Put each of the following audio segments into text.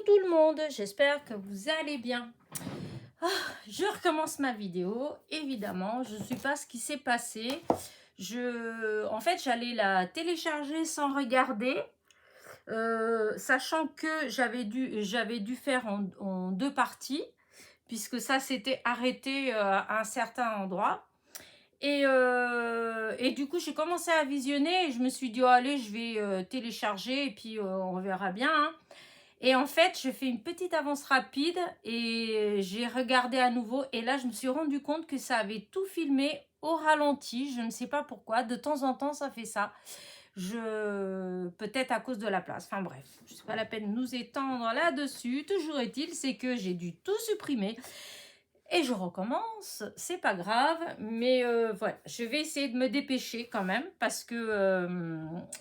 tout le monde, j'espère que vous allez bien. Je recommence ma vidéo, évidemment, je ne sais pas ce qui s'est passé. En fait, j'allais la télécharger sans regarder, sachant que j'avais dû faire en deux parties, puisque ça s'était arrêté à un certain endroit. Et du coup, j'ai commencé à visionner et je me suis dit, oh, allez, je vais télécharger et puis on verra bien, hein. Et en fait, je fais une petite avance rapide et j'ai regardé à nouveau. Et là, je me suis rendu compte que ça avait tout filmé au ralenti. Je ne sais pas pourquoi. De temps en temps, ça fait ça. Peut-être à cause de la place. Enfin bref, c'est pas la peine de nous étendre là-dessus. Toujours est-il, c'est que j'ai dû tout supprimer. Et je recommence, c'est pas grave, mais voilà, je vais essayer de me dépêcher quand même, parce que,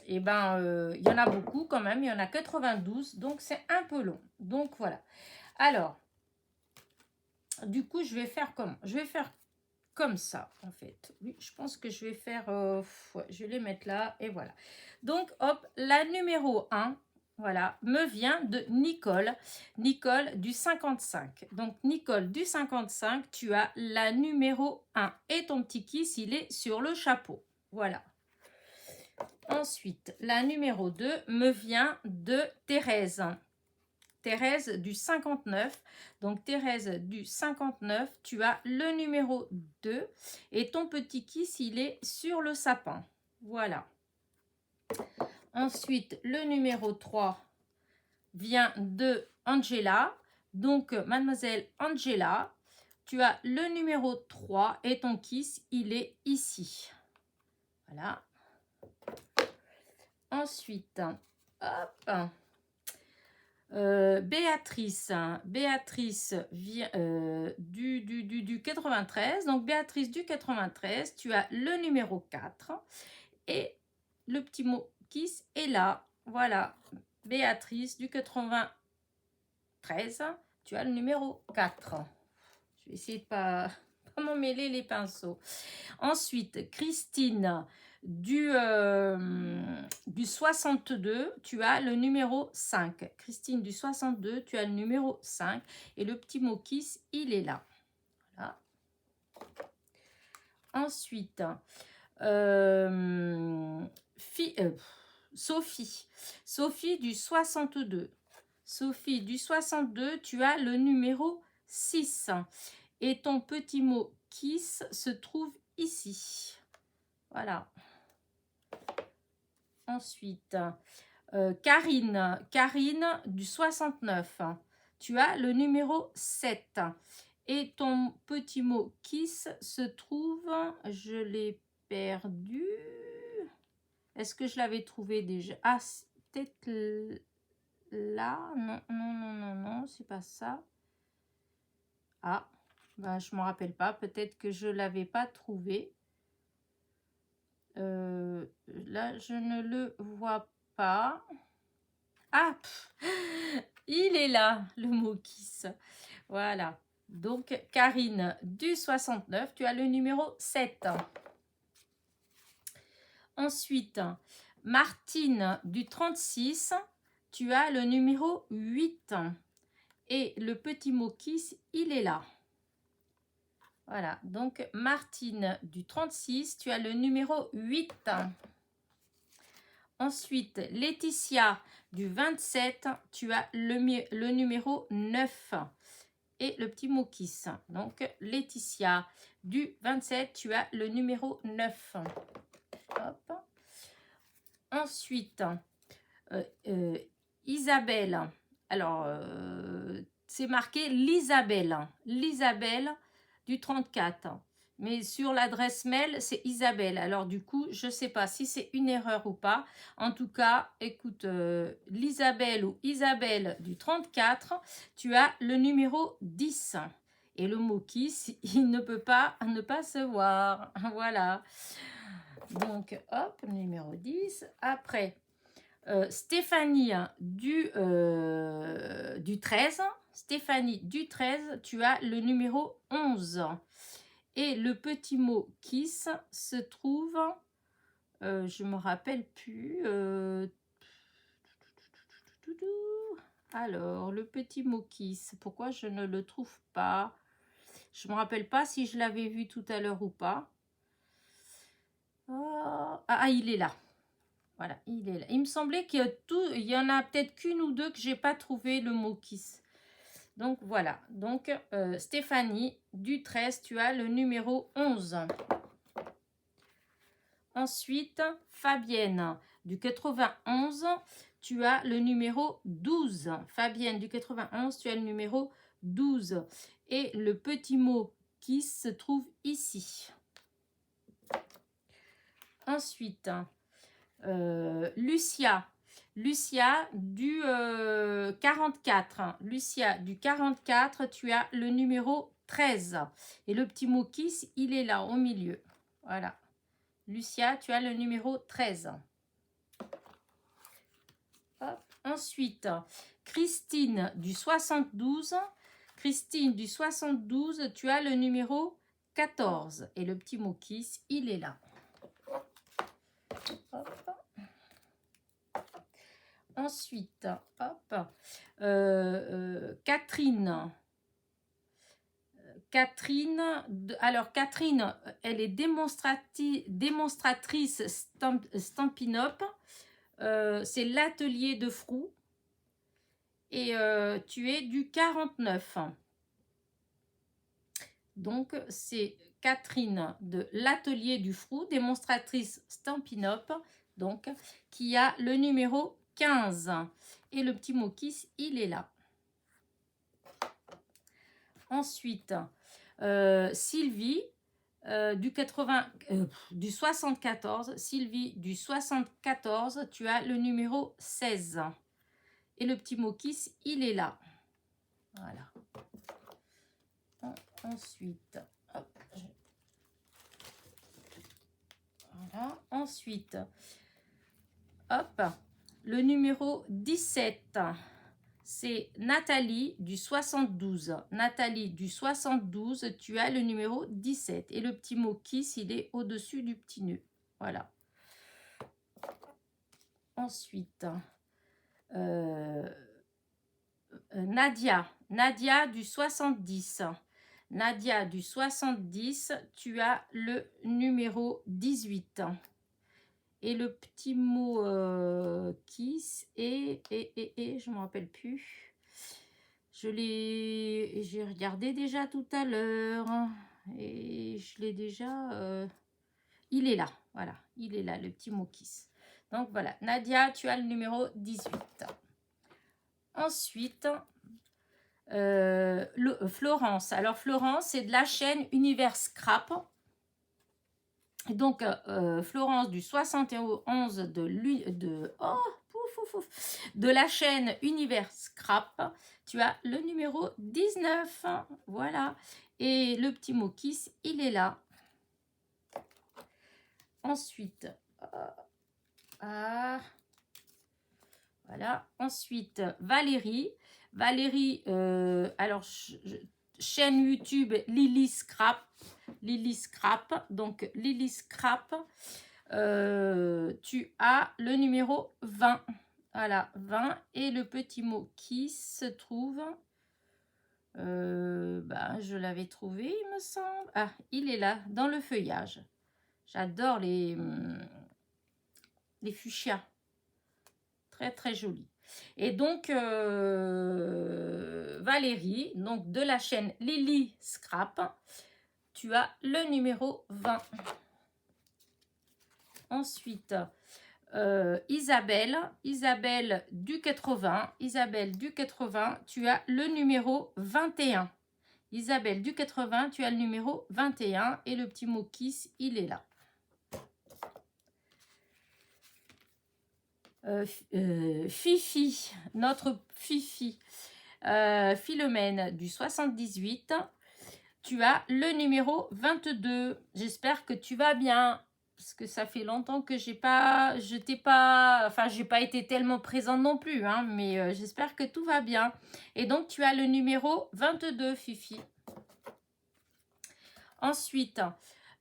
il y en a beaucoup quand même, il y en a 92, donc c'est un peu long. Donc voilà. Alors, du coup, je vais faire comment? Je vais faire comme ça, en fait. Oui, je pense que je vais faire, ouais, je vais les mettre là, et voilà. Donc, hop, la numéro 1, voilà, me vient de Nicole. Nicole du 55. Donc, Nicole du 55, tu as la numéro 1. Et ton petit kiss, il est sur le chapeau. Voilà. Ensuite, la numéro 2 me vient de Thérèse. Thérèse du 59. Donc, Thérèse du 59, tu as le numéro 2. Et ton petit kiss, il est sur le sapin. Voilà. Ensuite, le numéro 3 vient de Angela. Donc, mademoiselle Angela, tu as le numéro 3 et ton kiss, il est ici. Voilà. Ensuite, hop, Béatrice. Béatrice vient du 93. Donc, Béatrice du 93, tu as le numéro 4 et le petit mot kiss est là. Voilà. Béatrice du 93, tu as le numéro 4. Je vais essayer de pas m'en mêler les pinceaux. Ensuite, Christine du 62, tu as le numéro 5. Christine du 62, tu as le numéro 5. Et le petit mot kiss, il est là. Voilà. Ensuite, Sophie. Sophie du 62. Sophie du 62, tu as le numéro 6. Et ton petit mot kiss se trouve ici. Voilà. Ensuite, Karine. Karine du 69. Tu as le numéro 7. Et ton petit mot kiss se trouve... Je l'ai perdu. Est-ce que je l'avais trouvé déjà? Ah, peut-être là. Non, non, non, non, non, c'est pas ça. Ah, ben, je ne me rappelle pas. Peut-être que je ne l'avais pas trouvé. Là, je ne le vois pas. Ah, il est là, le mot kiss. Voilà. Donc, Karine du 69, tu as le numéro 7. Ensuite, Martine du 36, tu as le numéro 8. Et le petit mot kiss, il est là. Voilà. Donc, Martine du 36, tu as le numéro 8. Ensuite, Laetitia du 27, tu as le numéro 9 et le petit mot kiss. Donc, Laetitia du 27, tu as le numéro 9. Hop. Ensuite, Isabelle. Alors, c'est marqué Lisabelle. Lisabelle du 34. Mais sur l'adresse mail, c'est Isabelle. Alors du coup, je ne sais pas si c'est une erreur ou pas. En tout cas, écoute, l'Isabelle ou Isabelle du 34, tu as le numéro 10. Et le mot kiss, il ne peut pas ne pas se voir. Voilà. Donc, hop, numéro 10. Après, Stéphanie du 13. Stéphanie du 13, tu as le numéro 11. Et le petit mot kiss se trouve, je ne me rappelle plus. Alors, le petit mot kiss, pourquoi je ne le trouve pas? Je ne me rappelle pas si je l'avais vu tout à l'heure ou pas. Ah, il est là. Voilà, il est là. Il me semblait qu'il y en a peut-être qu'une ou deux que j'ai pas trouvé le mot kiss. Donc voilà. Donc Stéphanie du 13, tu as le numéro 11. Ensuite, Fabienne du 91, tu as le numéro 12. Fabienne du 91, tu as le numéro 12. Et le petit mot kiss se trouve ici. Ensuite, Lucia du 44. Lucia du 44, tu as le numéro 13. Et le petit mot kiss, il est là, au milieu. Voilà. Lucia, tu as le numéro 13. Hop. Ensuite, Christine du 72. Christine du 72, tu as le numéro 14. Et le petit mot kiss, il est là. Hop. Ensuite, hop, Catherine. Alors Catherine, elle est démonstratrice Stampin' Up. C'est l'atelier de Frou. Et tu es du 49. Donc, c'est Catherine de l'atelier du Frou, démonstratrice Stampin' Up, donc, qui a le numéro 15. Et le petit mot kiss, il est là. Ensuite, Sylvie du 74. Sylvie du 74, tu as le numéro 16. Et le petit mot kiss, il est là. Voilà. Ensuite, hop, voilà. Ensuite, hop, le numéro 17, c'est Nathalie du 72. Nathalie du 72, tu as le numéro 17. Et le petit mot kiss, il est au-dessus du petit nœud. Voilà. Ensuite, Nadia du 70. Nadia du 70, tu as le numéro 18. Et le petit mot kiss et je ne me rappelle plus. J'ai regardé déjà tout à l'heure. Et je l'ai déjà... il est là, voilà. Il est là, le petit mot kiss. Donc voilà, Nadia, tu as le numéro 18. Ensuite... Florence. Alors Florence, c'est de la chaîne Univers Scrap. Donc Florence du 71 de la chaîne Univers Scrap. Tu as le numéro 19. Voilà. Et le petit mot kiss, il est là. Ensuite, voilà. Ensuite, Valérie. Valérie, alors, chaîne YouTube Lily Scrap. Lily Scrap. Donc, Lily Scrap, tu as le numéro 20. Voilà, 20. Et le petit mot qui se trouve... je l'avais trouvé, il me semble. Ah, il est là, dans le feuillage. J'adore les fuchsias. Très, très joli. Et donc, Valérie, donc de la chaîne Lily Scrap, tu as le numéro 20. Ensuite, Isabelle du 80. Isabelle du 80, tu as le numéro 21. Isabelle du 80, tu as le numéro 21. Et le petit mot kiss, il est là. Fifi, notre Fifi, Philomène du 78, tu as le numéro 22. J'espère que tu vas bien, parce que ça fait longtemps que j'ai pas été tellement présente non plus, hein, mais j'espère que tout va bien. Et donc, tu as le numéro 22, Fifi. Ensuite,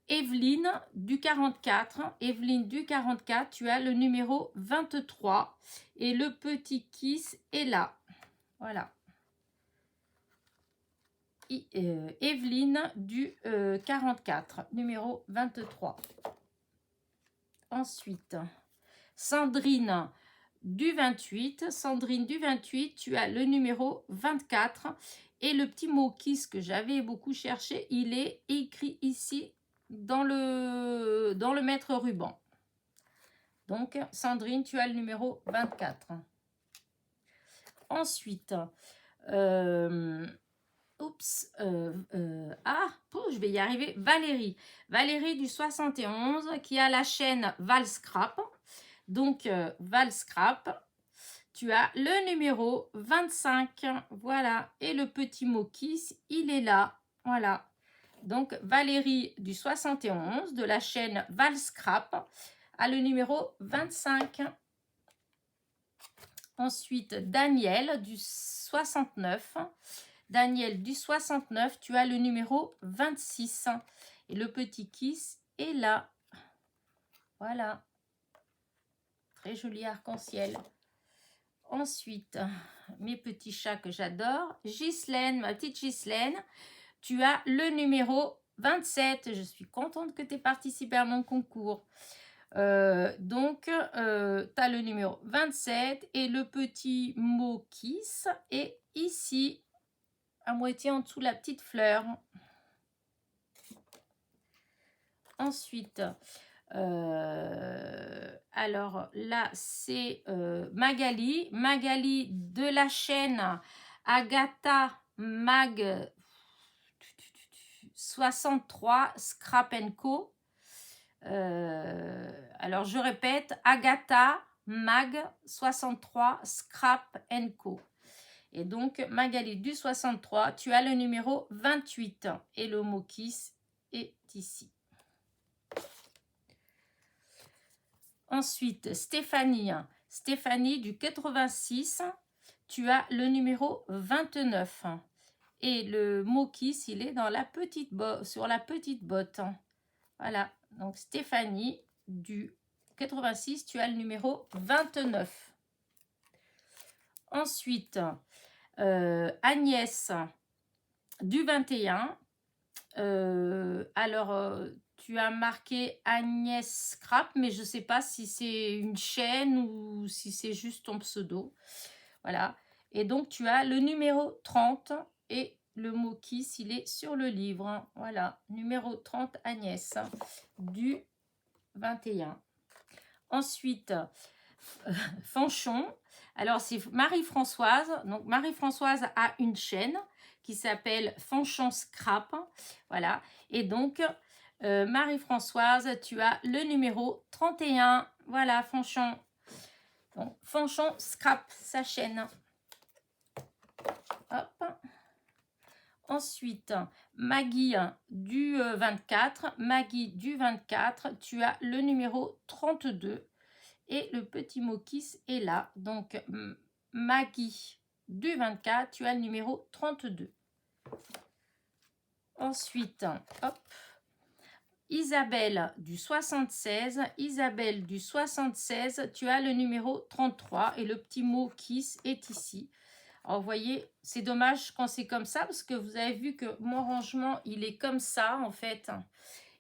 Evelyne du 44. Evelyne du 44, tu as le numéro 23. Et le petit kiss est là. Voilà. Evelyne du 44, numéro 23. Ensuite, Sandrine du 28. Sandrine du 28, tu as le numéro 24. Et le petit mot kiss que j'avais beaucoup cherché, il est écrit ici dans le maître ruban. Donc, Sandrine, tu as le numéro 24. Ensuite, je vais y arriver. Valérie. Valérie du 71 qui a la chaîne Valscrap. Donc, Valscrap, tu as le numéro 25. Voilà. Et le petit mot kiss, il est là. Voilà. Donc, Valérie du 71 de la chaîne Valscrap a le numéro 25. Ensuite, Daniel du 69. Daniel du 69, tu as le numéro 26. Et le petit kiss est là. Voilà. Très joli arc-en-ciel. Ensuite, mes petits chats que j'adore. Ghislaine, ma petite Ghislaine, tu as le numéro 27. Je suis contente que tu aies participé à mon concours. Donc, tu as le numéro 27 et le petit mot kiss est ici, à moitié en dessous la petite fleur. Ensuite, alors là, c'est Magali. Magali de la chaîne Agatha Mag 63 Scrap Co. Alors, je répète, Agatha Mag 63 Scrap Co. Et donc, Magali du 63, tu as le numéro 28. Et le mot kiss est ici. Ensuite, Stéphanie. Stéphanie du 86, tu as le numéro 29. Et le mot kiss, il est dans la petite sur la petite botte. Voilà. Donc, Stéphanie du 86, tu as le numéro 29. Ensuite, Agnès du 21. Tu as marqué Agnès Scrap, mais je ne sais pas si c'est une chaîne ou si c'est juste ton pseudo. Voilà. Et donc, tu as le numéro 30 et le mot kiss, il est sur le livre. Voilà. Numéro 30, Agnès du 21. Ensuite, Fanchon. Alors, c'est Marie-Françoise. Donc, Marie-Françoise a une chaîne qui s'appelle Fanchon Scrap. Voilà. Et donc, Marie-Françoise, tu as le numéro 31. Voilà, Fanchon. Donc, Fanchon Scrap, sa chaîne. Hop. Ensuite, Maggie du 24. Maggie du 24, tu as le numéro 32. Et le petit mot kiss est là. Donc, Maggie du 24, tu as le numéro 32. Ensuite, hop, Isabelle du 76. Isabelle du 76, tu as le numéro 33. Et le petit mot kiss est ici. Alors, vous voyez, c'est dommage quand c'est comme ça, parce que vous avez vu que mon rangement, il est comme ça, en fait.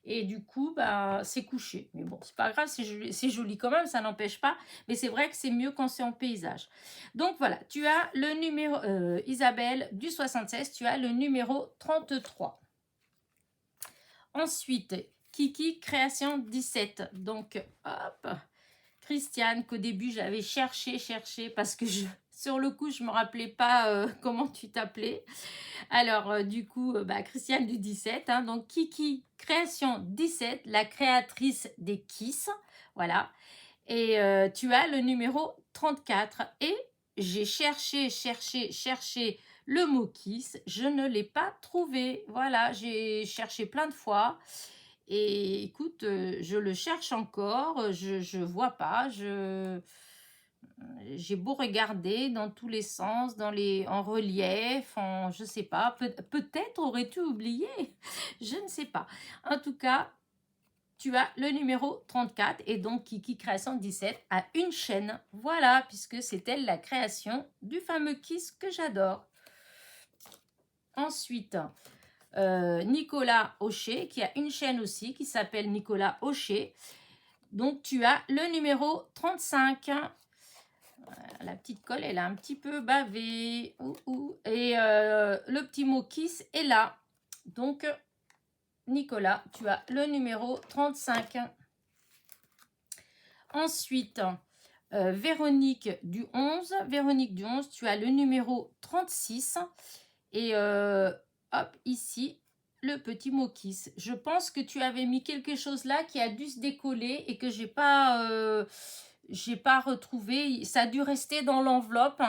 Et du coup, bah, c'est couché. Mais bon, c'est pas grave, c'est joli quand même, ça n'empêche pas. Mais c'est vrai que c'est mieux quand c'est en paysage. Donc voilà, tu as le numéro, Isabelle du 76, tu as le numéro 33. Ensuite, Kiki, création 17. Donc, hop, Christiane, qu'au début, j'avais cherché, parce que sur le coup, je ne me rappelais pas comment tu t'appelais. Alors, du coup, Christiane du 17. Hein, donc, Kiki, création 17, la créatrice des Kiss. Voilà. Et tu as le numéro 34. Et j'ai cherché le mot Kiss. Je ne l'ai pas trouvé. Voilà, j'ai cherché plein de fois. Et écoute, je le cherche encore. Je ne vois pas. J'ai beau regarder dans tous les sens, en relief, je sais pas, peut-être aurais-tu oublié, je ne sais pas. En tout cas, tu as le numéro 34. Et donc, Kiki Création 17 a une chaîne. Voilà, puisque c'est elle la création du fameux Kiss que j'adore. Ensuite, Nicolas Hocher, qui a une chaîne aussi, qui s'appelle Nicolas Hocher. Donc, tu as le numéro 35. La petite colle, elle a un petit peu bavé. Et le petit mot Kiss est là. Donc, Nicolas, tu as le numéro 35. Ensuite, Véronique du 11. Véronique du 11, tu as le numéro 36. Et hop, ici, le petit mot Kiss. Je pense que tu avais mis quelque chose là qui a dû se décoller et que j'ai pas retrouvé. Ça a dû rester dans l'enveloppe.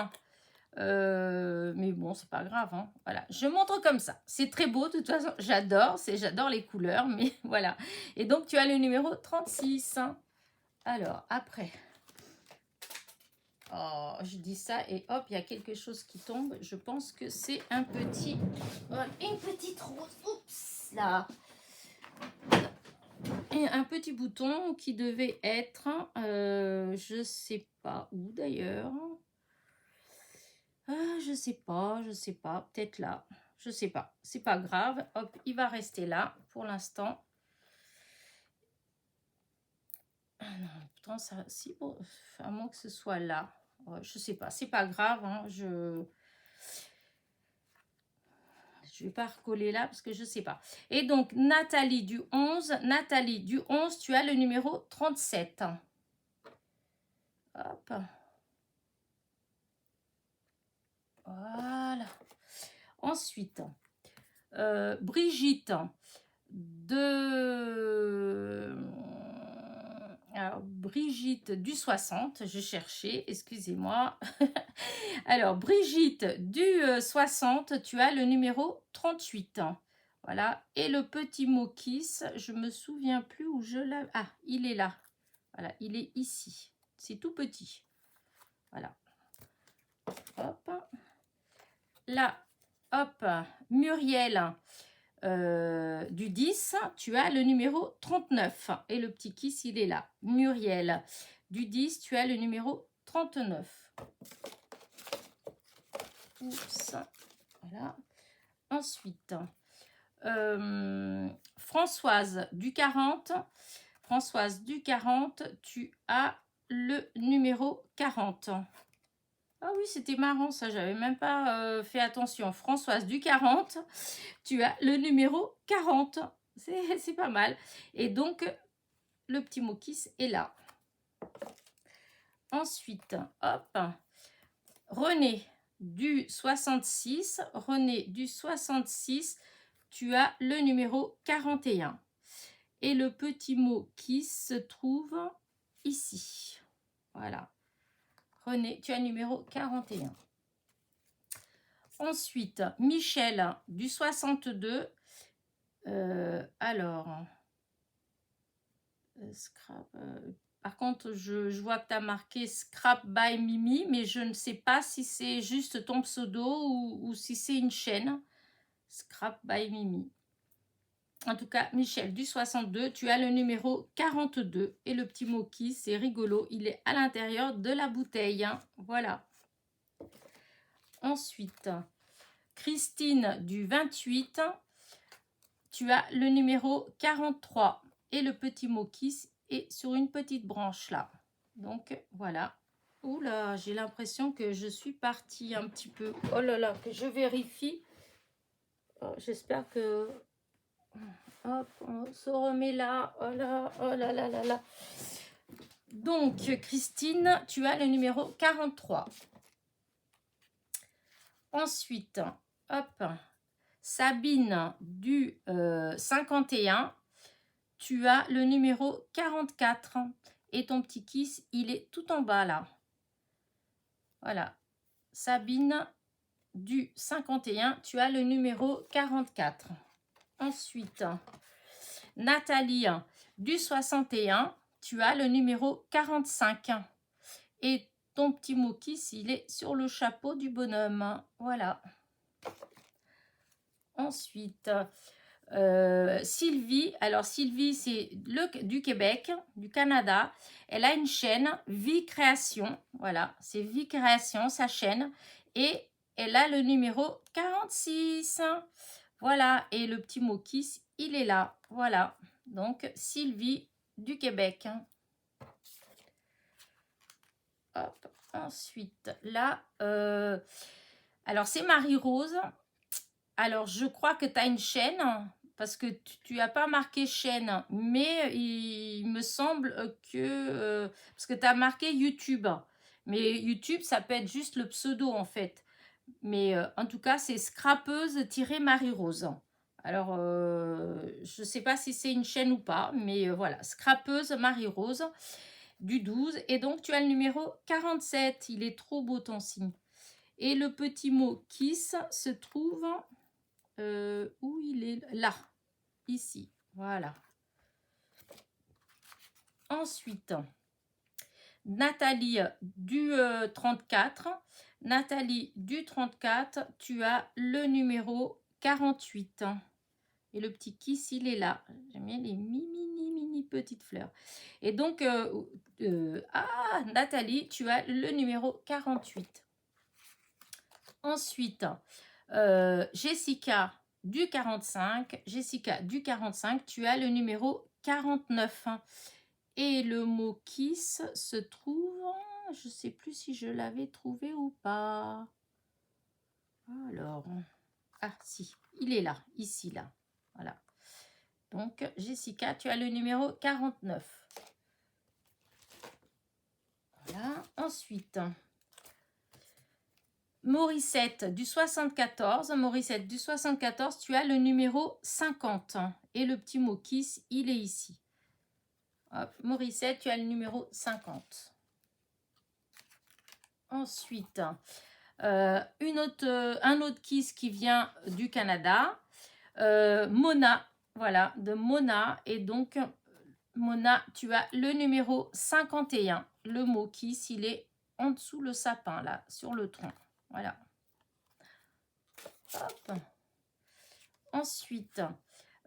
Mais bon, c'est pas grave. Hein. Voilà, je montre comme ça. C'est très beau, de toute façon. J'adore les couleurs, mais voilà. Et donc, tu as le numéro 36. Alors, après... Oh, je dis ça et hop, il y a quelque chose qui tombe. Je pense que c'est un petit... une petite rose. Oups, là. Et un petit bouton qui devait être... je sais pas où d'ailleurs. Je sais pas. Peut-être là. Je sais pas. C'est pas grave. Hop, il va rester là pour l'instant. Ah non, pourtant, ça... Si, bon, à moins que ce soit là. Ouais, je sais pas, c'est pas grave, hein, je vais pas recoller là parce que je sais pas. Et donc, Nathalie du 11, tu as le numéro 37. Hop. Voilà. Ensuite, Brigitte de... Alors, Brigitte du 60, je cherchais, excusez-moi. Alors, Brigitte du 60, tu as le numéro 38. Voilà. Et le petit mot Kiss, je me souviens plus où je l'ai. Ah, il est là. Voilà, il est ici. C'est tout petit. Voilà. Hop. Là, hop, Muriel du 10, tu as le numéro 39. Et le petit Kiss, il est là. Muriel du 10, tu as le numéro 39. Oups. Voilà. Ensuite, Françoise du 40. Françoise du 40, tu as le numéro 40. Ah oui, c'était marrant ça, j'avais même pas fait attention. Françoise du 40, tu as le numéro 40. C'est pas mal. Et donc, le petit mot Kiss est là. Ensuite, hop, René du 66. René du 66, tu as le numéro 41. Et le petit mot Kiss se trouve ici. Voilà. René, tu as le numéro 41. Ensuite, Michel du 62. Scrap. Par contre, je vois que tu as marqué Scrap by Mimi, mais je ne sais pas si c'est juste ton pseudo ou si c'est une chaîne. Scrap by Mimi. En tout cas, Michel du 62, tu as le numéro 42. Et le petit mot Kiss, c'est rigolo. Il est à l'intérieur de la bouteille. Hein. Voilà. Ensuite, Christine du 28, tu as le numéro 43. Et le petit mot Kiss est sur une petite branche là. Donc, voilà. Oula, j'ai l'impression que je suis partie un petit peu. Oh là là, que je vérifie. Oh, j'espère que... Hop, on se remet là. Oh là, oh là là là là. Donc, Christine, tu as le numéro 43. Ensuite, hop, Sabine du 51, tu as le numéro 44. Et ton petit Kiss, il est tout en bas là. Voilà. Sabine du 51, tu as le numéro 44. Ensuite, Nathalie du 61, tu as le numéro 45. Et ton petit mot Kiss, il est sur le chapeau du bonhomme. Voilà. Ensuite, Sylvie, alors Sylvie, c'est du Québec, du Canada. Elle a une chaîne Vie Création. Voilà, c'est Vie Création, sa chaîne. Et elle a le numéro 46. Voilà, et le petit mot Kiss, il est là. Voilà, donc Sylvie du Québec. Hop. Ensuite, là, alors c'est Marie-Rose. Alors, je crois que tu as une chaîne, parce que tu n'as pas marqué chaîne, mais il me semble que... parce que tu as marqué YouTube. Mais YouTube, ça peut être juste le pseudo, en fait. Mais en tout cas, c'est scrapeuse-Marie-Rose. Alors, je ne sais pas si c'est une chaîne ou pas, mais voilà, scrapeuse Marie-Rose du 12. Et donc, tu as le numéro 47. Il est trop beau ton signe. Et le petit mot kiss se trouve... où il est là, ici, voilà. Ensuite, Nathalie du 34. Nathalie du 34, tu as le numéro 48. Et le petit kiss, il est là. J'aime bien les mini petites fleurs. Et donc, Nathalie, tu as le numéro 48. Ensuite, Jessica du 45. Jessica du 45, tu as le numéro 49. Et le mot kiss se trouve... Je ne sais plus si je l'avais trouvé ou pas. Alors... Ah si, il est là, ici, là. Voilà. Donc, Jessica, tu as le numéro 49. Voilà. Ensuite... Morissette du 74, Morissette du 74, tu as le numéro 50. Et le petit mot kiss, il est ici. Hop, Morissette, tu as le numéro 50. Ensuite, un autre kiss qui vient du Canada. Mona, voilà, de Mona. Et donc, Mona, tu as le numéro 51. Le mot kiss, il est en dessous le sapin, là, sur le tronc. Voilà. Hop. Ensuite,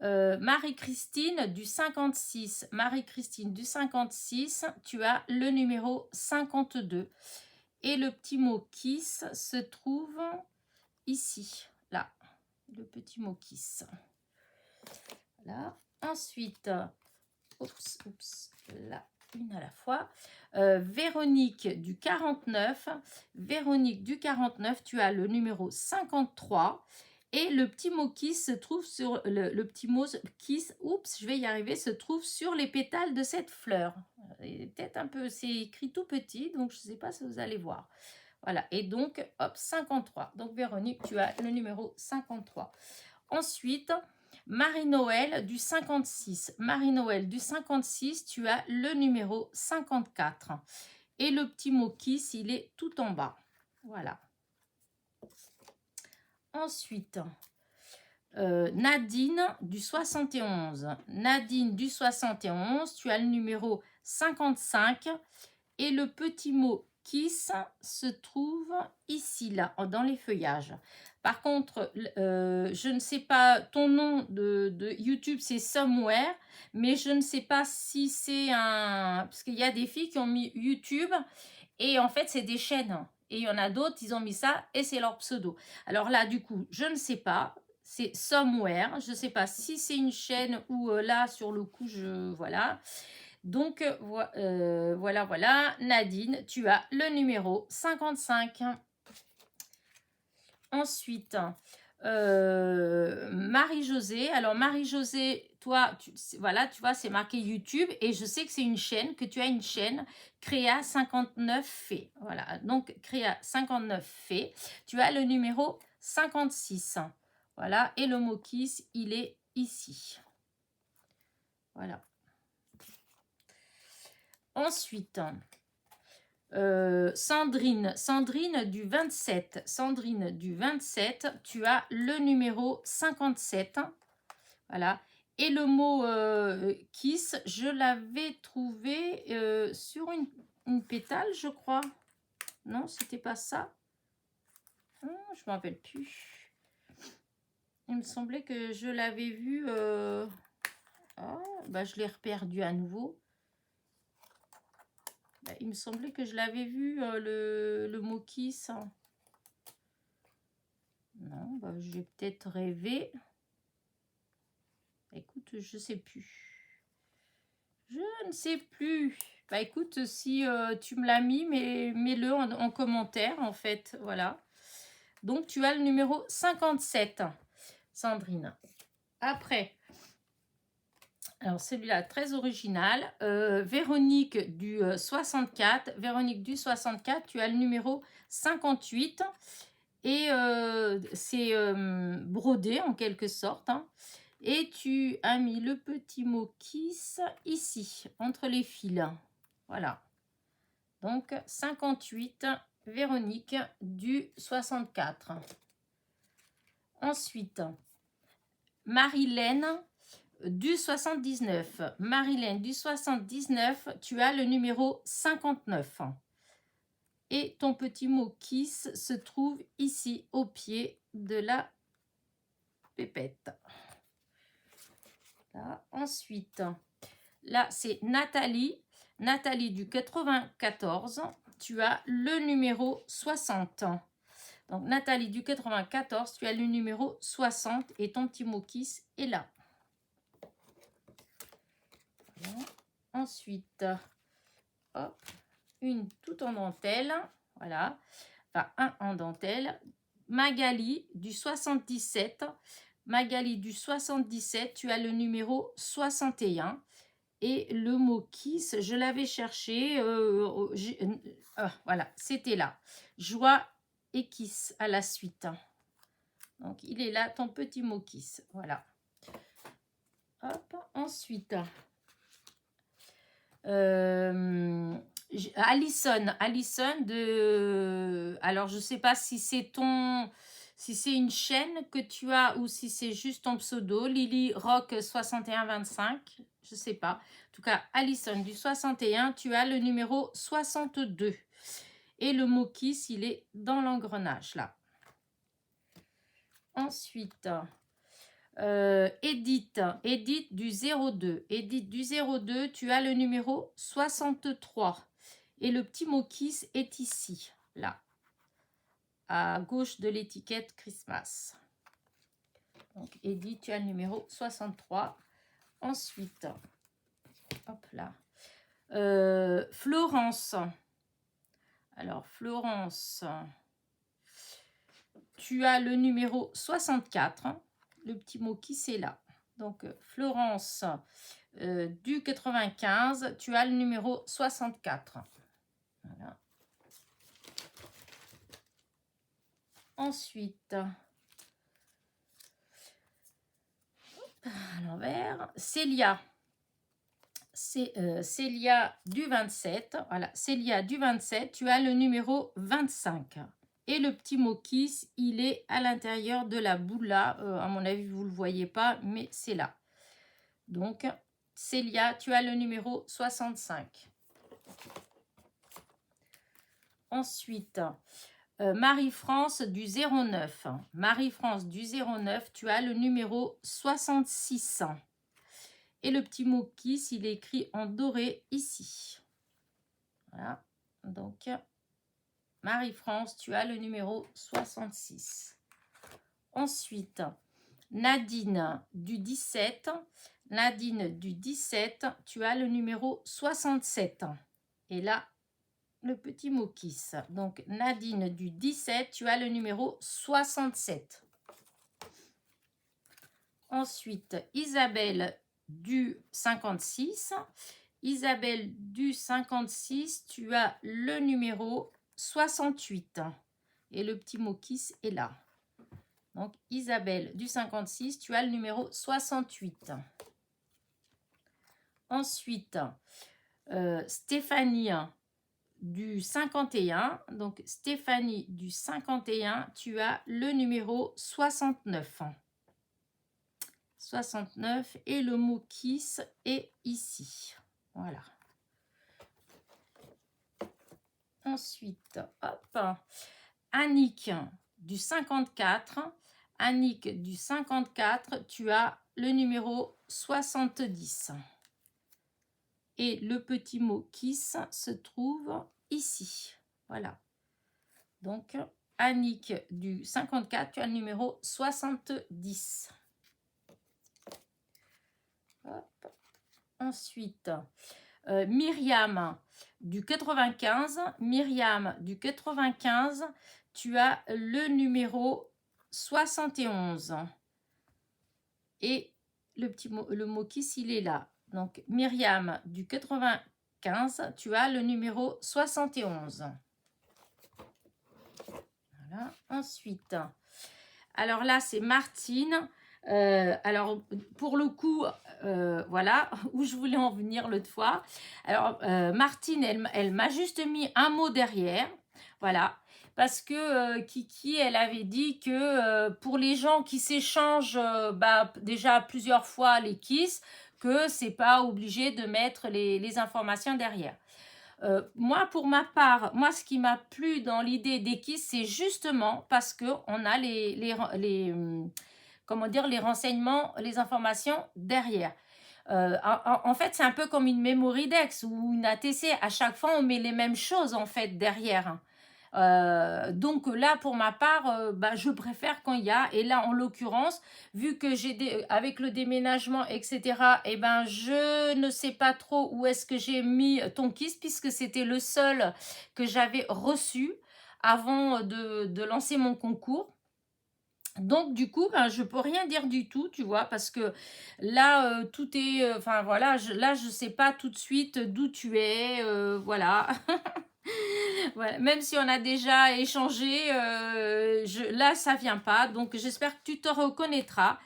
Marie-Christine du 56. Marie-Christine du 56, tu as le numéro 52. Et le petit mot kiss se trouve ici, là. Le petit mot kiss. Voilà. Ensuite, là, une à la fois. Véronique du 49. Véronique du 49, tu as le numéro 53. Et le petit mot kiss se trouve sur le petit mot kiss, je vais y arriver, se trouve sur les pétales de cette fleur. Peut-être un peu, c'est écrit tout petit, donc je ne sais pas si vous allez voir. Voilà, et donc, hop, 53. Donc, Véronique, tu as le numéro 53. Ensuite, Marie-Noël du 56. Marie-Noël du 56, tu as le numéro 54. Et le petit mot kiss, il est tout en bas. Voilà. Ensuite, Nadine du 71. Nadine du 71, tu as le numéro 55. Et le petit mot kiss se trouve ici, là, dans les feuillages. Par contre, je ne sais pas, ton nom de YouTube, c'est Somewhere, mais je ne sais pas si c'est un... Parce qu'il y a des filles qui ont mis YouTube, et en fait, c'est des chaînes. Et il y en a d'autres, ils ont mis ça, et c'est leur pseudo. Alors là, du coup, je ne sais pas, c'est Somewhere. Je ne sais pas si c'est une chaîne ou là, sur le coup, voilà. Donc, voilà, Nadine, tu as le numéro 55. Ensuite, Marie-Josée. Alors, Marie-Josée, toi, voilà, tu vois, c'est marqué YouTube. Et je sais que c'est une chaîne, que tu as une chaîne, Créa 59 Fées. Voilà, donc Créa 59 Fées. Tu as le numéro 56. Voilà, et le mot kiss, il est ici. Voilà. Ensuite, Sandrine du 27. Sandrine du 27, tu as le numéro 57. Voilà. Et le mot kiss, je l'avais trouvé sur une pétale, je crois. Non, c'était pas ça. Je ne m'en rappelle plus. Il me semblait que je l'avais vu. Ah, bah, je l'ai reperdu à nouveau. Bah, il me semblait que je l'avais vu, le mot kiss. Non, bah, j'ai peut-être rêvé. Écoute, je sais plus. Je ne sais plus. Bah écoute, si tu me l'as mis, mets-le en commentaire, en fait. Voilà. Donc, tu as le numéro 57, Sandrine. Après, alors celui-là, très original. Véronique du 64. Véronique du 64, tu as le numéro 58. Et c'est brodé en quelque sorte. Hein. Et tu as mis le petit mot kiss ici, entre les fils. Voilà. Donc 58, Véronique du 64. Ensuite, Marilène du 79. Marilène du 79, tu as le numéro 59. Et ton petit mot kiss se trouve ici au pied de la pépette. Là. Ensuite, là c'est Nathalie. Nathalie du 94, tu as le numéro 60. Donc Nathalie du 94, tu as le numéro 60 et ton petit mot kiss est là. Voilà. Ensuite, hop, une toute en dentelle. Voilà. Enfin, un en dentelle. Magali du 77. Magali du 77, tu as le numéro 61. Et le mot kiss, je l'avais cherché. Voilà, c'était là. Joie et kiss à la suite. Donc, il est là, ton petit mot kiss. Voilà. Hop, ensuite. Alison de... Alors, je ne sais pas si c'est si c'est une chaîne que tu as ou si c'est juste ton pseudo. Lily Rock 6125. Je ne sais pas. En tout cas, Alison du 61, tu as le numéro 62. Et le mot kiss, il est dans l'engrenage, là. Ensuite... Edith du 02. Edith du 02, tu as le numéro 63. Et le petit mot kiss est ici, là, à gauche de l'étiquette Christmas. Donc, Edith, tu as le numéro 63. Ensuite, hop là. Florence. Alors, Florence, tu as le numéro 64. Le petit mot qui c'est là. Donc, Florence du 95, tu as le numéro 64. Voilà. Ensuite, à l'envers, Célia. Célia du 27. Voilà, Célia du 27, tu as le numéro 25. Et le petit mot kiss, il est à l'intérieur de la boule là. À mon avis, vous ne le voyez pas, mais c'est là. Donc, Célia, tu as le numéro 65. Ensuite, Marie-France du 09. Marie-France du 09, tu as le numéro 66. Et le petit mot kiss, il est écrit en doré ici. Voilà. Donc, Marie-France, tu as le numéro 66. Ensuite, Nadine du 17. Nadine du 17, tu as le numéro 67. Et là, le petit mot kiss. Donc, Nadine du 17, tu as le numéro 67. Ensuite, Isabelle du 56. Isabelle du 56, tu as le numéro 68. Et le petit mot kiss est là. Donc, Isabelle du 56, tu as le numéro 68. Ensuite, Stéphanie du 51. Donc, Stéphanie du 51, tu as le numéro 69. 69 et le mot kiss est ici. Voilà. Ensuite, hop, Annick du 54. Annick du 54, tu as le numéro 70. Et le petit mot kiss se trouve ici. Voilà. Donc, Annick du 54, tu as le numéro 70. Hop. Ensuite, Myriam du 95. Myriam du 95, tu as le numéro 71. Et le mot kiss, il est là. Donc, Myriam du 95, tu as le numéro 71. Voilà. Ensuite, alors là, c'est Martine. Alors, pour le coup, voilà, où je voulais en venir l'autre fois. Alors, Martine, elle m'a juste mis un mot derrière. Voilà. Parce que Kiki, elle avait dit que pour les gens qui s'échangent déjà plusieurs fois les kiss, que c'est pas obligé de mettre les informations derrière. Moi, pour ma part, moi, ce qui m'a plu dans l'idée des kiss, c'est justement parce qu'on a comment dire, les renseignements, les informations derrière. En fait, c'est un peu comme une memory dex ou une ATC. À chaque fois, on met les mêmes choses en fait derrière. Donc là, pour ma part, je préfère quand il y a. Et là, en l'occurrence, vu que avec le déménagement, etc., je ne sais pas trop où est-ce que j'ai mis ton kiss, puisque c'était le seul que j'avais reçu avant de lancer mon concours. Donc du coup, je peux rien dire du tout, tu vois, parce que là, tout est... Enfin voilà, là, je sais pas tout de suite d'où tu es, voilà. Voilà. Même si on a déjà échangé, là, ça vient pas. Donc j'espère que tu te reconnaîtras.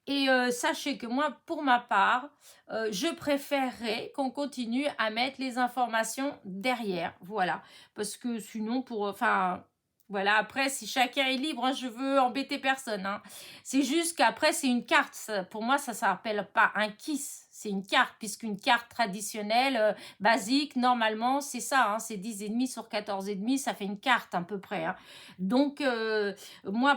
Et sachez que moi, pour ma part, je préférerais qu'on continue à mettre les informations derrière. Voilà. Parce que sinon, enfin, voilà, après, si chacun est libre, hein, je veux embêter personne. Hein. C'est juste qu'après, c'est une carte. Pour moi, ça ne s'appelle pas un kiss. C'est une carte, puisqu'une carte traditionnelle, basique, normalement, c'est ça. Hein, c'est 10,5 sur 14,5, ça fait une carte à peu près. Hein. Donc,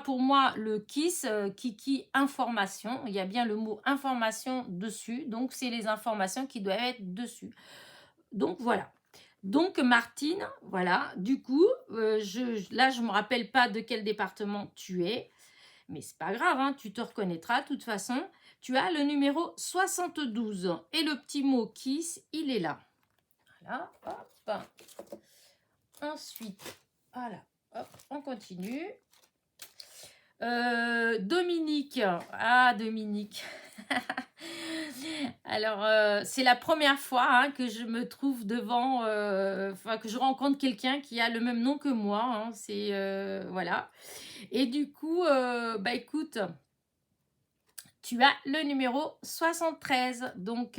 pour moi, le KISS, Kiki information, il y a bien le mot information dessus, donc c'est les informations qui doivent être dessus. Donc voilà. Donc Martine, voilà, du coup, là je ne me rappelle pas de quel département tu es, mais c'est pas grave, hein, tu te reconnaîtras de toute façon. Tu as le numéro 72 et le petit mot KISS, il est là. Voilà, hop. Ensuite, voilà, hop, on continue. Dominique. Ah, Dominique. Alors, c'est la première fois hein, que je me trouve devant, que je rencontre quelqu'un qui a le même nom que moi. Hein, c'est, voilà. Et du coup, écoute, tu as le numéro 73. Donc,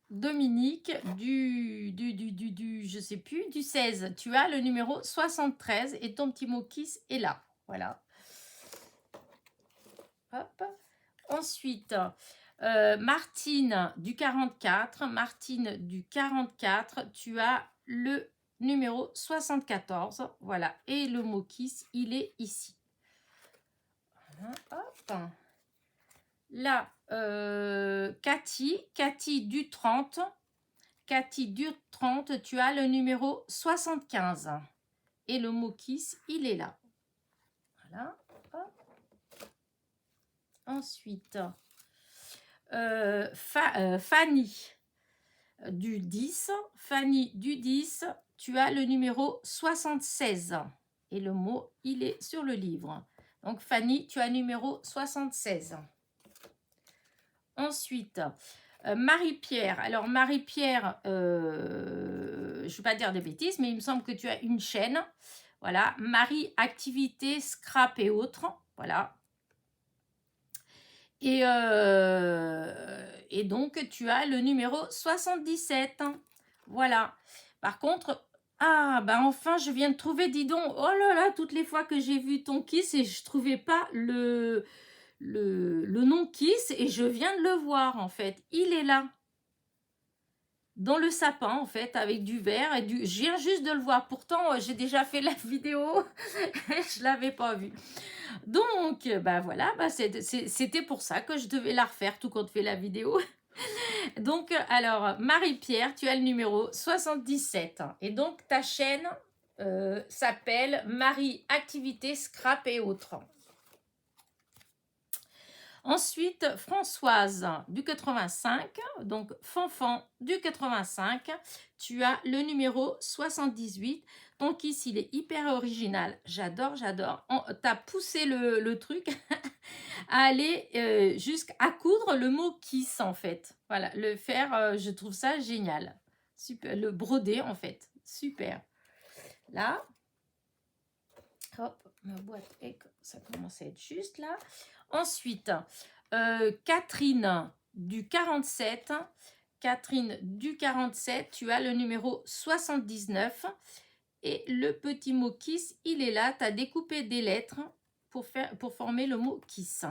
Dominique, je sais plus, du 16. Tu as le numéro 73 et ton petit mot kiss est là. Voilà. Hop. Ensuite, Martine du 44. Martine du 44, tu as le numéro 74. Voilà. Et le mot kiss, il est ici. Voilà, hop. Là, Cathy du 30. Cathy du 30, tu as le numéro 75. Et le mot kiss, il est là. Voilà. Hop. Ensuite, Fanny du 10. Fanny du 10, tu as le numéro 76. Et le mot, il est sur le livre. Donc, Fanny, tu as le numéro 76. Ensuite, Marie-Pierre. Alors, Marie-Pierre, je ne vais pas dire des bêtises, mais il me semble que tu as une chaîne. Voilà, Marie, activité, scrap et autres. Voilà. Et donc, tu as le numéro 77. Voilà. Par contre, enfin, je viens de trouver, dis donc, oh là là, toutes les fois que j'ai vu ton kiss et je ne trouvais pas le nom kiss et je viens de le voir, en fait. Il est là. dans le sapin en fait avec du verre et du... Je viens juste de le voir, pourtant j'ai déjà fait la vidéo et je l'avais pas vu. Donc bah voilà, bah, c'était pour ça que je devais la refaire tout compte fait la vidéo. Donc alors Marie-Pierre, tu as le numéro 77 et donc ta chaîne s'appelle Marie Activité Scrap et autres. Ensuite, Françoise du 85, donc Fanfan du 85, tu as le numéro 78. Donc ici, il est hyper original. J'adore, j'adore. Tu as poussé le truc à aller jusqu'à coudre le mot kiss en fait. Voilà, le faire, je trouve ça génial. Super, le broder en fait. Super. Là, hop, ma boîte, ça commence à être juste là. Ensuite, Catherine du 47. Catherine du 47, tu as le numéro 79. Et le petit mot kiss, il est là. Tu as découpé des lettres pour former le mot kiss.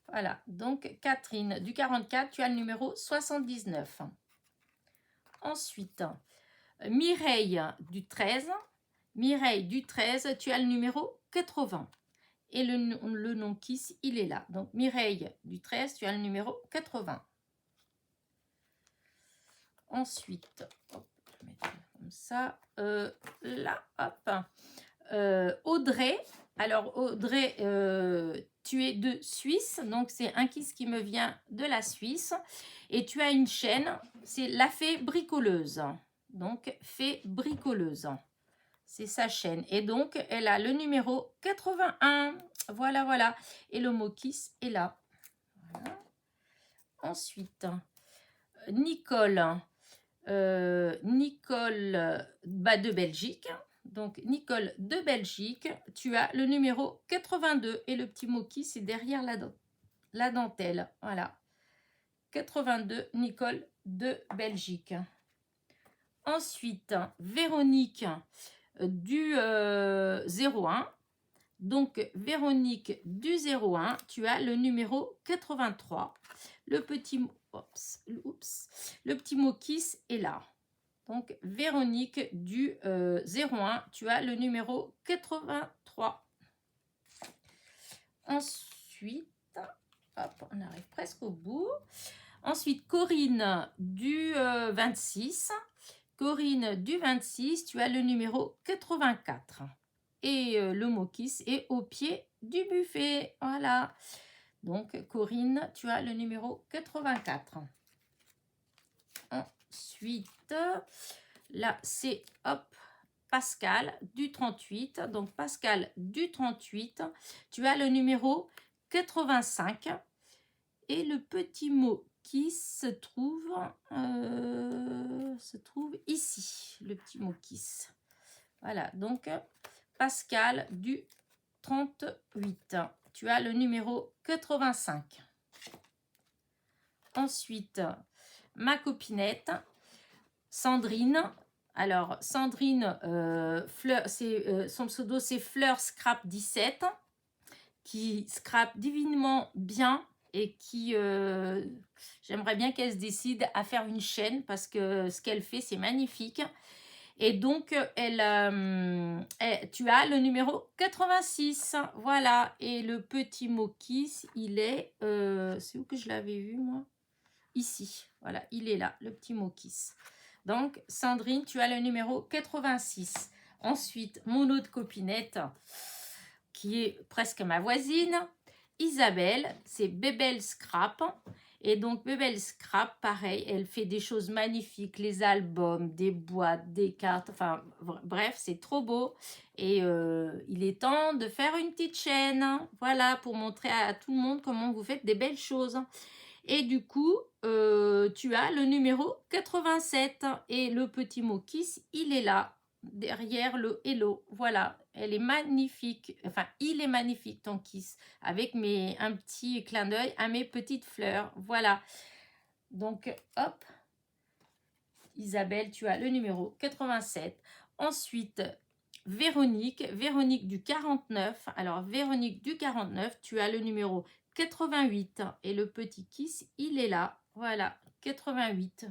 Voilà, donc Catherine du 44, tu as le numéro 79. Ensuite, Mireille du 13. Mireille du 13, tu as le numéro 80. Et le nom Kiss, il est là. Donc, Mireille du 13, tu as le numéro 80. Ensuite, hop, je vais mettre comme ça. Là, hop. Audrey. Alors, Audrey, tu es de Suisse. Donc, c'est un Kiss qui me vient de la Suisse. Et tu as une chaîne. C'est La Fée Bricoleuse. Donc, Fée Bricoleuse. C'est sa chaîne. Et donc, elle a le numéro 81. Voilà, voilà. Et le mot Kiss est là. Voilà. Ensuite, Nicole. Nicole de Belgique. Donc, Nicole de Belgique. Tu as le numéro 82. Et le petit mot Kiss est derrière la dentelle. Voilà. 82, Nicole de Belgique. Ensuite, Véronique du 01. Donc, Véronique du 01, tu as le numéro 83. Le petit mot Kiss est là. Donc, Véronique du 01, tu as le numéro 83. Ensuite, hop, on arrive presque au bout. Ensuite, Corinne du 26. Corinne du 26, tu as le numéro 84. Et le mot Kiss est au pied du buffet. Voilà. Donc, Corinne, tu as le numéro 84. Ensuite, là, c'est hop, Pascal du 38. Donc, Pascal du 38, tu as le numéro 85. Et le petit mot Kiss se trouve ici, le petit mot Kiss. Voilà, donc Pascal du 38. Tu as le numéro 85. Ensuite, ma copinette, Sandrine. Alors, Sandrine, son pseudo, c'est Fleur Scrap 17, qui scrape divinement bien et qui, j'aimerais bien qu'elle se décide à faire une chaîne parce que ce qu'elle fait, c'est magnifique. Et donc, tu as le numéro 86. Voilà. Et le petit mot Kiss, il est... c'est où que je l'avais vu, moi? Ici. Voilà, il est là, le petit mot Kiss. Donc, Sandrine, tu as le numéro 86. Ensuite, mon autre copinette, qui est presque ma voisine, Isabelle, c'est Bébel Scrap. Et donc, Bébel Scrap, pareil, elle fait des choses magnifiques, les albums, des boîtes, des cartes, enfin, bref, c'est trop beau. Et il est temps de faire une petite chaîne, voilà, pour montrer à tout le monde comment vous faites des belles choses. Et du coup, tu as le numéro 87 et le petit mot Kiss, il est là, derrière le Hello. Voilà, elle est magnifique, enfin, il est magnifique ton Kiss, avec un petit clin d'œil à mes petites fleurs. Voilà, donc hop, Isabelle, tu as le numéro 87. Ensuite, Véronique du 49. Alors, Véronique du 49, tu as le numéro 88 et le petit Kiss, il est là. Voilà, 88.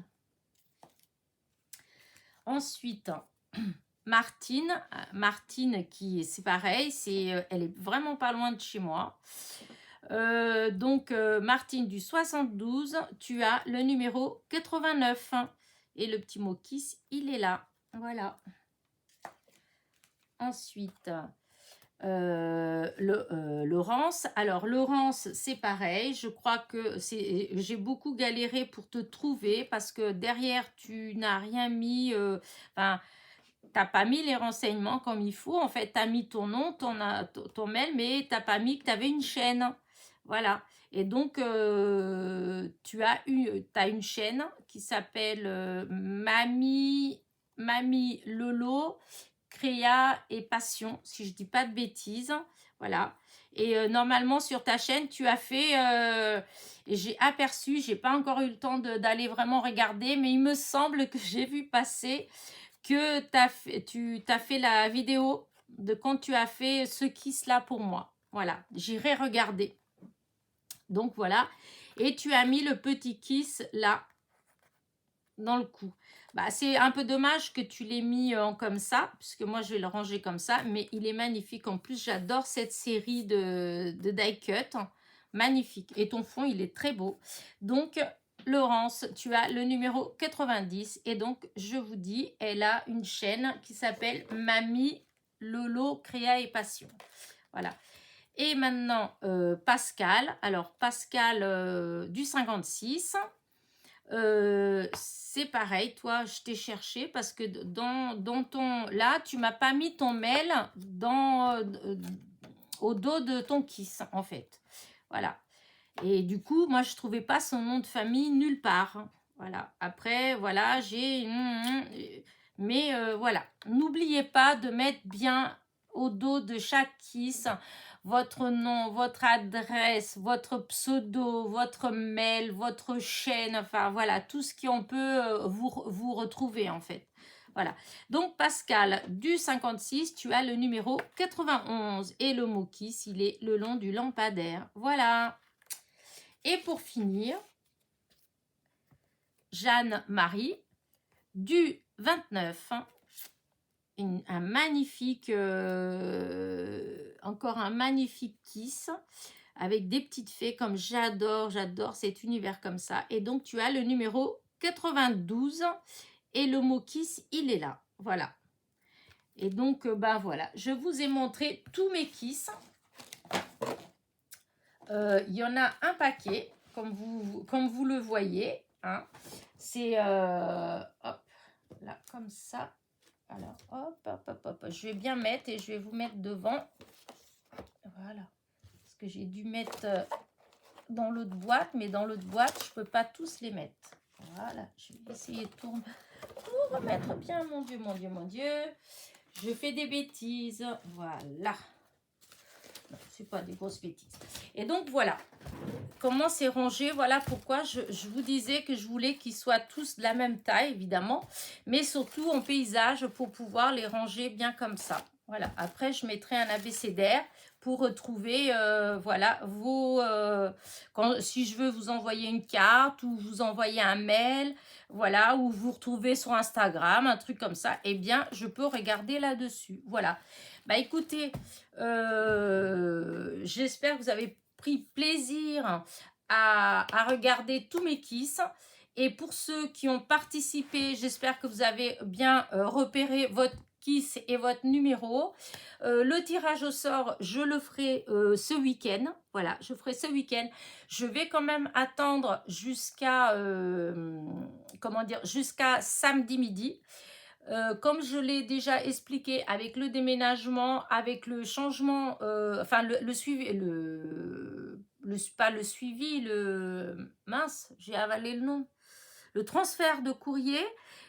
Ensuite, Martine, qui c'est pareil, elle est vraiment pas loin de chez moi. Donc, Martine du 72, tu as le numéro 89. Et le petit mot Kiss, il est là. Voilà. Ensuite, Laurence. Alors, Laurence, c'est pareil. Je crois que j'ai beaucoup galéré pour te trouver parce que derrière, tu n'as rien mis. Enfin, t'as pas mis les renseignements comme il faut. En fait, tu as mis ton nom, ton mail, mais tu n'as pas mis que tu avais une chaîne. Voilà. Et donc, tu as une chaîne qui s'appelle Mamie Lolo, Créa et Passion, si je dis pas de bêtises. Voilà. Et normalement, sur ta chaîne, tu as fait... j'ai aperçu, j'ai pas encore eu le temps d'aller vraiment regarder, mais il me semble que j'ai vu passer que tu as fait la vidéo de quand tu as fait ce kiss-là pour moi. Voilà, j'irai regarder. Donc voilà. Et tu as mis le petit kiss là, dans le cou. Bah, c'est un peu dommage que tu l'aies mis comme ça, puisque moi je vais le ranger comme ça, mais il est magnifique. En plus, j'adore cette série de die cut. Magnifique. Et ton fond, il est très beau. Donc, Laurence, tu as le numéro 90. Et donc, je vous dis, elle a une chaîne qui s'appelle Mamie Lolo Créa et Passion. Voilà. Et maintenant, Pascal. Alors, Pascal du 56. C'est pareil, toi, je t'ai cherché parce que dans ton... Là, tu m'as pas mis ton mail au dos de ton kiss, en fait. Voilà. Et du coup, moi, je trouvais pas son nom de famille nulle part. Voilà. Après, voilà, j'ai... Mais voilà. N'oubliez pas de mettre bien au dos de chaque kiss votre nom, votre adresse, votre pseudo, votre mail, votre chaîne, enfin voilà, tout ce qu'on peut vous retrouver en fait. Voilà. Donc Pascal, du 56, tu as le numéro 91 et le mot kiss, il est le long du lampadaire. Voilà. Et pour finir, Jeanne-Marie, du 29, un magnifique, encore un magnifique kiss avec des petites fées comme j'adore cet univers comme ça. Et donc, tu as le numéro 92 et le mot kiss, il est là. Voilà. Et donc, ben voilà, je vous ai montré tous mes kiss. Il y en a un paquet, comme vous le voyez. Hein. C'est, hop, là, comme ça. Alors, hop. Je vais bien mettre et je vais vous mettre devant. Voilà. Parce que j'ai dû mettre dans l'autre boîte, mais dans l'autre boîte, je ne peux pas tous les mettre. Voilà. Je vais essayer de tout remettre bien. Mon Dieu. Je fais des bêtises. Voilà. Non, ce n'est pas des grosses bêtises. Et donc, voilà. Comment c'est rangé, voilà pourquoi je vous disais que je voulais qu'ils soient tous de la même taille, évidemment, mais surtout en paysage pour pouvoir les ranger bien comme ça. Voilà, après je mettrai un abécédaire pour retrouver, voilà, si je veux vous envoyer une carte ou vous envoyer un mail, voilà, ou vous retrouvez sur Instagram, un truc comme ça, eh bien, je peux regarder là-dessus. Voilà. Bah écoutez, j'espère que vous avez pris plaisir à regarder tous mes kiss. Et pour ceux qui ont participé, j'espère que vous avez bien repéré votre kiss et votre numéro. Le tirage au sort, je le ferai ce week-end. Voilà, je ferai ce week-end. Je vais quand même attendre jusqu'à jusqu'à samedi midi. Comme je l'ai déjà expliqué, avec le déménagement, avec le changement, enfin le suivi, pas le suivi, mince, j'ai avalé le nom, le transfert de courrier,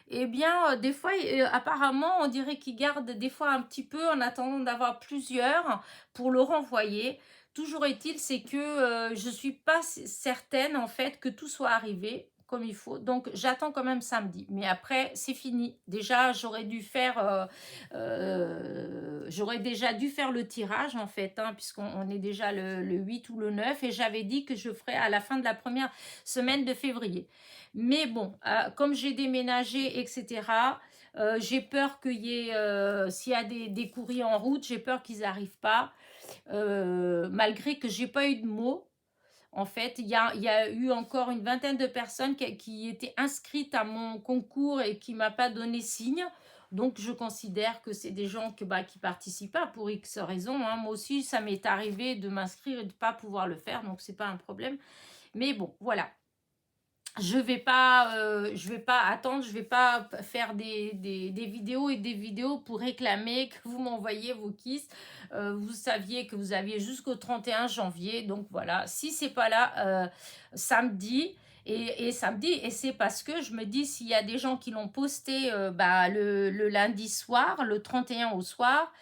eh bien, des fois, apparemment, on dirait qu'ils gardent des fois un petit peu en attendant d'avoir plusieurs pour le renvoyer. Toujours est-il, c'est que je ne suis pas certaine, en fait, que tout soit arrivé comme il faut. Donc, j'attends quand même samedi. Mais après, c'est fini. Déjà, j'aurais dû faire le tirage, en fait, hein, puisqu'on est déjà le 8 ou le 9. Et j'avais dit que je ferais à la fin de la première semaine de février. Mais bon, comme j'ai déménagé, etc., J'ai peur qu'il y ait, s'il y a des courriers en route, j'ai peur qu'ils n'arrivent pas, malgré que j'ai pas eu de mots. En fait, il y a eu encore une vingtaine de personnes qui étaient inscrites à mon concours et qui ne m'ont pas donné signe. Donc, je considère que c'est des gens qui participent pas pour X raisons, hein. Moi aussi, ça m'est arrivé de m'inscrire et de ne pas pouvoir le faire, donc c'est pas un problème. Mais bon, voilà. Je vais pas attendre, je vais pas faire des vidéos et des vidéos pour réclamer que vous m'envoyez vos kisses. Vous saviez que vous aviez jusqu'au 31 janvier, donc voilà. Si c'est pas là samedi et samedi, et c'est parce que je me dis s'il y a des gens qui l'ont posté le lundi soir, le 31 au soir,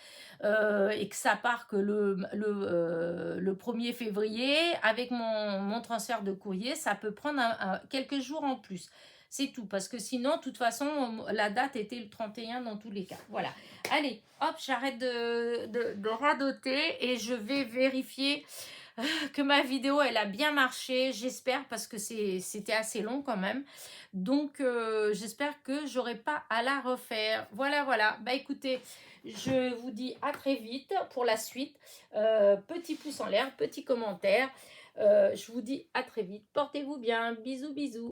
et que ça part que le 1er février, avec mon transfert de courrier, ça peut prendre quelques jours en plus. C'est tout, parce que sinon, de toute façon, la date était le 31 dans tous les cas. Voilà. Allez, hop, j'arrête de radoter et je vais vérifier que ma vidéo, elle a bien marché. J'espère, parce que c'était assez long quand même. Donc, j'espère que j'aurai pas à la refaire. Voilà, voilà. Bah, écoutez, je vous dis à très vite pour la suite. Petit pouce en l'air, petit commentaire. Je vous dis à très vite. Portez-vous bien. Bisous, bisous.